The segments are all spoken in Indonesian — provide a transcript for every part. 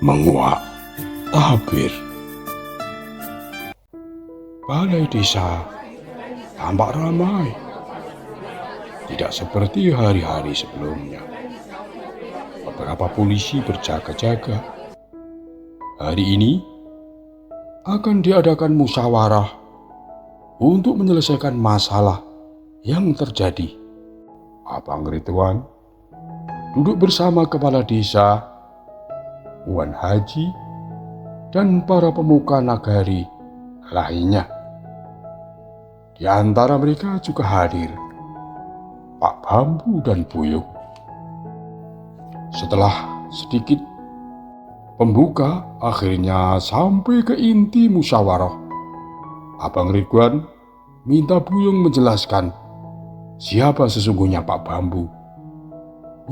menguak tabir. Balai desa tampak ramai, tidak seperti hari-hari sebelumnya. Beberapa polisi berjaga-jaga. Hari ini akan diadakan musyawarah untuk menyelesaikan masalah yang terjadi. Abang Ridwan duduk bersama kepala desa, Wan Haji, dan para pemuka nagari lainnya. Di antara mereka juga hadir Pak Bambu dan Buyung. Setelah sedikit pembuka, akhirnya sampai ke inti musyawarah. Abang Ridwan minta Buyung menjelaskan siapa sesungguhnya Pak Bambu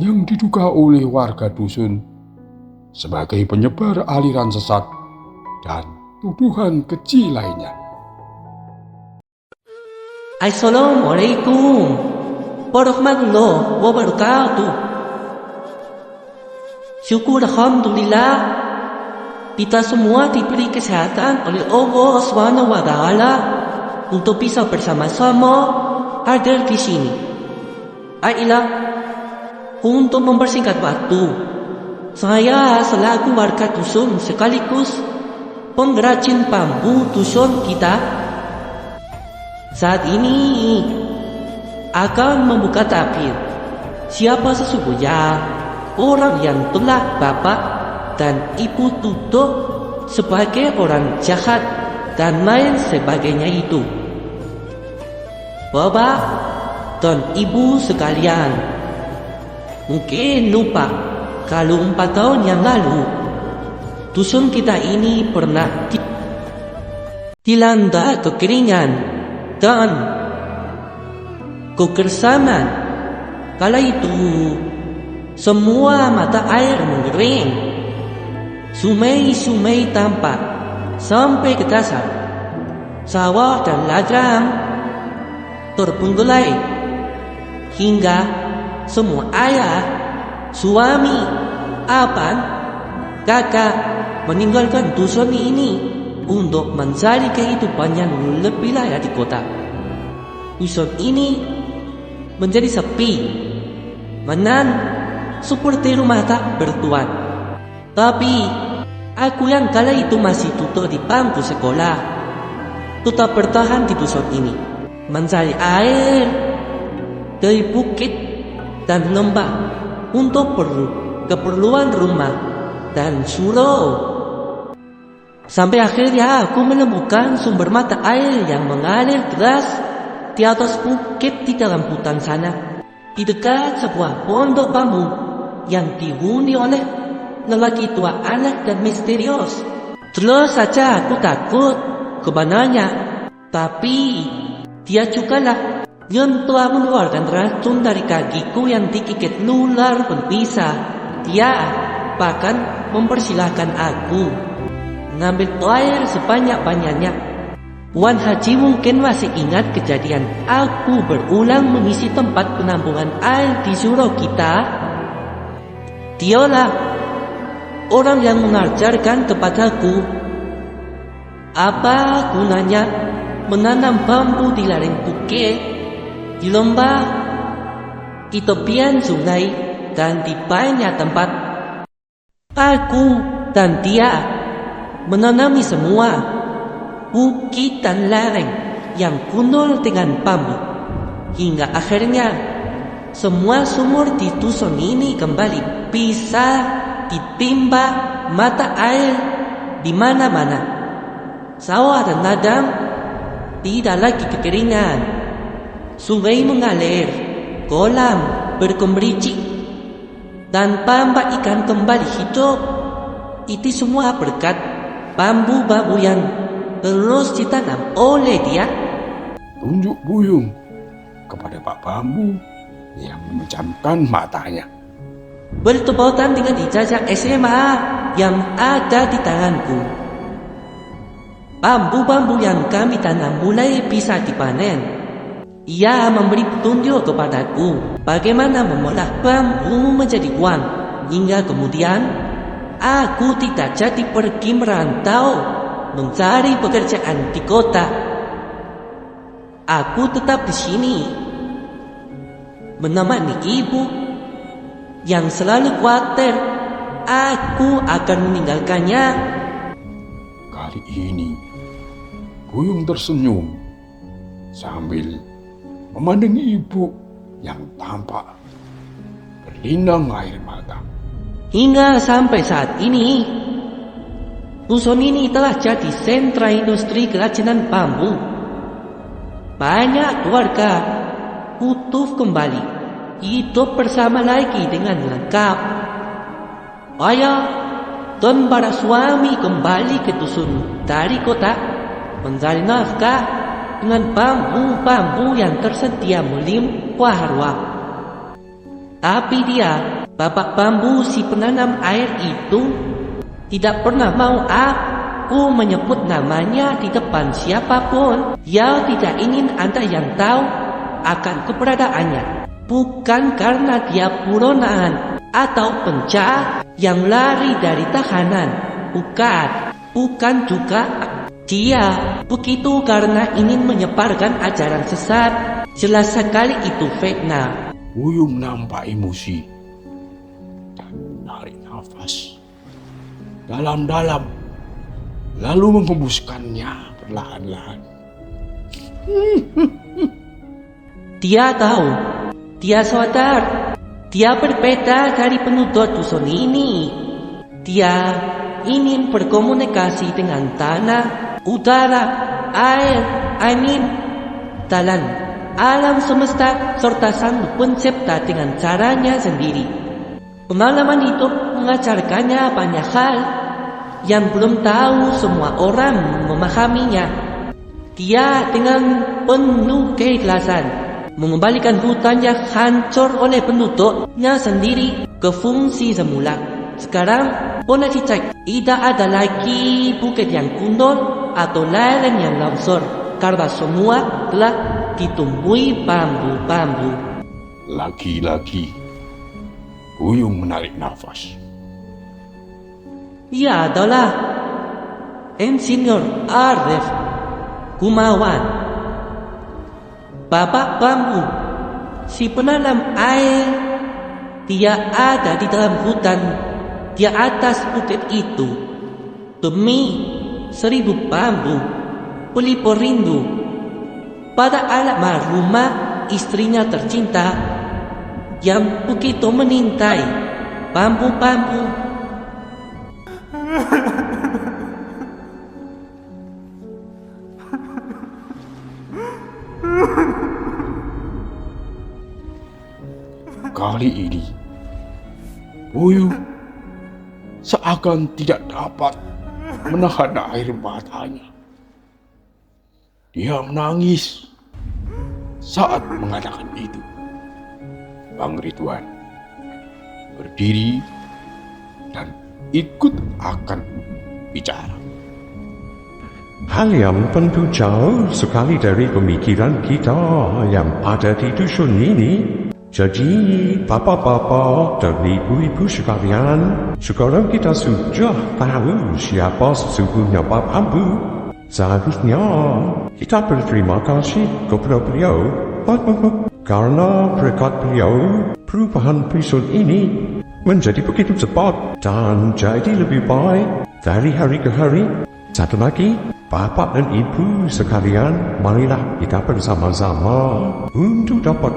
yang diduga oleh warga dusun sebagai penyebar aliran sesat dan tuduhan keji lainnya. Assalamualaikum warahmatullahi wabarakatuh. Syukur alhamdulillah kita semua diberi kesehatan oleh Allah SWT untuk bisa bersama-sama hadir di sini. Ayolah, untuk mempersingkat waktu, saya selaku warga dusun sekaligus pengrajin bambu dusun kita saat ini akan membuka tabir siapa sesungguhnya orang yang telah bapak dan ibu tuduh sebagai orang jahat dan lain sebagainya itu. Bapak dan ibu sekalian, mungkin lupa kalau 4 tahun yang lalu dusun kita ini pernah dilanda kekeringan dan kegersaman. Kala itu semua mata air mengering, sungai-sungai tampak sampai ke dasar, sawah dan ladang terbenggelai, hingga semua ayah, suami, abang, kakak meninggalkan dusun ini untuk mencari kehidupan yang lebih layak di kota. Dusun ini menjadi sepi, menan seperti rumah tak bertuan. Tapi aku yang kala itu masih duduk di bangku sekolah tetap bertahan di dusun ini, mencari air dari bukit dan lembah untuk keperluan rumah dan surau. Sampai akhirnya aku menemukan sumber mata air yang mengalir deras di atas bukit di dalam hutan sana, di dekat sebuah pondok bambu yang dihuni oleh lelaki tua anak dan misterius. Terus saja aku takut kepadanya, tapi dia jugalah yang telah mengeluarkan racun dari kakiku yang digigit ular berbisa. Dia bahkan mempersilahkan aku mengambil air sebanyak-banyaknya. Wan Haji mungkin masih ingat kejadian aku berulang mengisi tempat penampungan air di surau kita. Dialah orang yang mengajarkan kepadaku apa gunanya menanam bambu di lereng bukit, di lembah, di tepian sungai, dan di banyak tempat. Aku dan dia menanami semua bukit dan lereng yang gundul dengan bambu, hingga akhirnya semua sumur di dusun ini kembali bisa ditimba mata air di mana-mana. Sawah dan ladang tidak lagi kekeringan, sungai mengalir, kolam bergemericik, dan tambak ikan kembali hidup. Itu semua berkat bambu-bambu yang terus ditanam oleh dia. Tunjuk Buyung kepada Pak Bambu yang memejamkan matanya. Bertepatan dengan ijazah SMA yang ada di tanganku, bambu-bambu yang kami tanam mulai bisa dipanen. Ia memberi petunjuk kepadaku bagaimana mengolah bambu menjadi uang, hingga kemudian aku tidak jadi pergi merantau mencari pekerjaan di kota. Aku tetap di sini menemani ibu yang selalu khawatir aku akan meninggalkannya. Kali ini Buyung tersenyum sambil memandangi ibu yang tampak berlinang air mata. Hingga sampai saat ini, dusun ini telah jadi sentra industri kerajinan bambu. Banyak keluarga utuh kembali hidup bersama lagi dengan lengkap. Ayah dan para suami kembali ke dusun dari kota mencari nafkah dengan bambu-bambu yang tersedia melimpah ruah. Tapi dia, bapak bambu si penanam air itu, tidak pernah mau aku menyebut namanya di depan siapapun. Dia tidak ingin ada yang tahu akan keberadaannya. Bukan karena dia buronan atau penjahat yang lari dari tahanan. Bukan juga. Dia begitu karena ingin menyebarkan ajaran sesat. Jelas sekali itu fitnah. Buyung nampak emosi dan menarik nafas dalam-dalam, lalu menghembuskannya perlahan-lahan. Dia tahu, dia sadar, dia berbeda dari penduduk dusun ini. Dia ingin berkomunikasi dengan tanah, udara, air, angin, dan alam semesta serta sang pencipta dengan caranya sendiri. Pengalaman hidup mengajarkannya banyak hal yang belum tahu semua orang memahaminya. Dia dengan penuh keikhlasan mengembalikan hutan yang hancur oleh penduduknya sendiri ke fungsi semula. Sekarang boleh dicek, tidak ada lagi bukit yang gundul atau lereng yang longsor karena semua telah ditumbuhi bambu-bambu. Lagi-lagi Buyung menarik nafas. Ia adalah Insinyur Arif Gumawan, bapak bambu, si penanam air. Dia ada di dalam hutan di atas bukit itu demi 1000 bambu pelipur rindu pada almarhumah istrinya tercinta yang begitu menintai bambu-bambu. Kali ini Buyung seakan tidak dapat menahan air matanya. Dia menangis saat mengatakan itu. Bang Ridwan berdiri dan ikut akan bicara. Hal yang tentu jauh sekali dari pemikiran kita yang ada di dusun ini. Jadi, bapak-bapak dan ibu-ibu sekalian, sekarang kita sudah tahu siapa sesungguhnya Pak Bambu. Seharusnya kita berterima kasih kepada beliau karena berkat beliau, perubahan dusun ini menjadi begitu cepat dan jadi lebih baik dari hari ke hari. Satu lagi, bapak dan ibu sekalian, marilah kita bersama-sama untuk dapat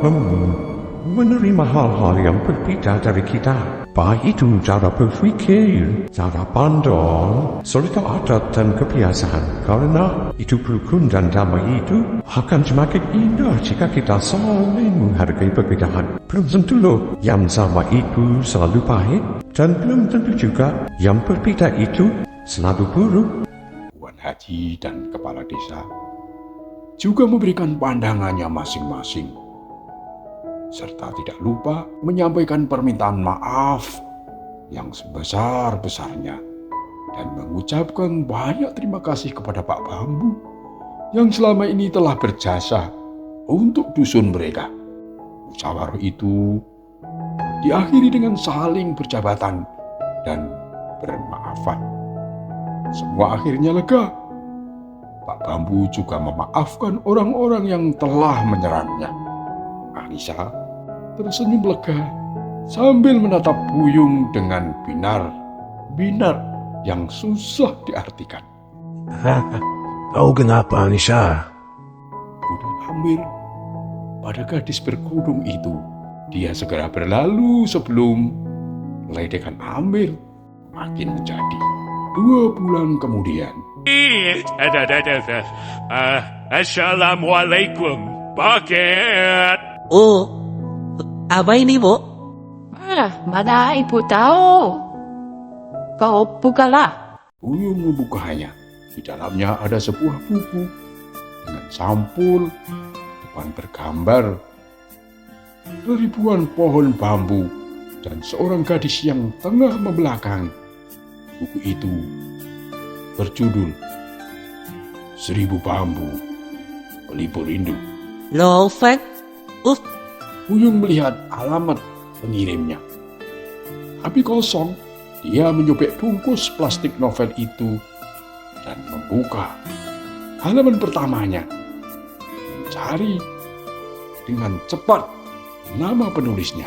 menerima hal-hal yang berbeda dari kita. Baik itu cara berpikir, cara pandang, serta adat dan kebiasaan. Karena hidup rukun dan damai itu akan semakin indah jika kita saling menghargai perbedaan. Belum tentu loh yang sama itu selalu baik, dan belum tentu juga yang berbeda itu selalu buruk. Wan Haji dan kepala desa juga memberikan pandangannya masing-masing, serta tidak lupa menyampaikan permintaan maaf yang sebesar-besarnya dan mengucapkan banyak terima kasih kepada Pak Bambu yang selama ini telah berjasa untuk dusun mereka. Musyawarah itu diakhiri dengan saling berjabatan dan bermaafan. Semua akhirnya lega. Pak Bambu juga memaafkan orang-orang yang telah menyerangnya. Anissa tersenyum lega sambil menatap Buyung dengan binar yang susah diartikan. Tahu kenapa, Anissa? Udah Amir pada gadis berkerudung itu. Dia segera berlalu sebelum ledekan Amir makin menjadi. 2 bulan kemudian, Assalamualaikum, paket. Oh, apa ini, Bu? Mana ibu tahu? Kau bukalah. Buyung membukanya. Di dalamnya ada sebuah buku dengan sampul, depan bergambar ribuan pohon bambu dan seorang gadis yang tengah membelakangi. Buku itu berjudul 1000 Bambu Pelipur Rindu. Loh, Fat. Buyung melihat alamat pengirimnya. Tapi kosong. Dia menyobek bungkus plastik novel itu dan membuka halaman pertamanya. Mencari dengan cepat nama penulisnya.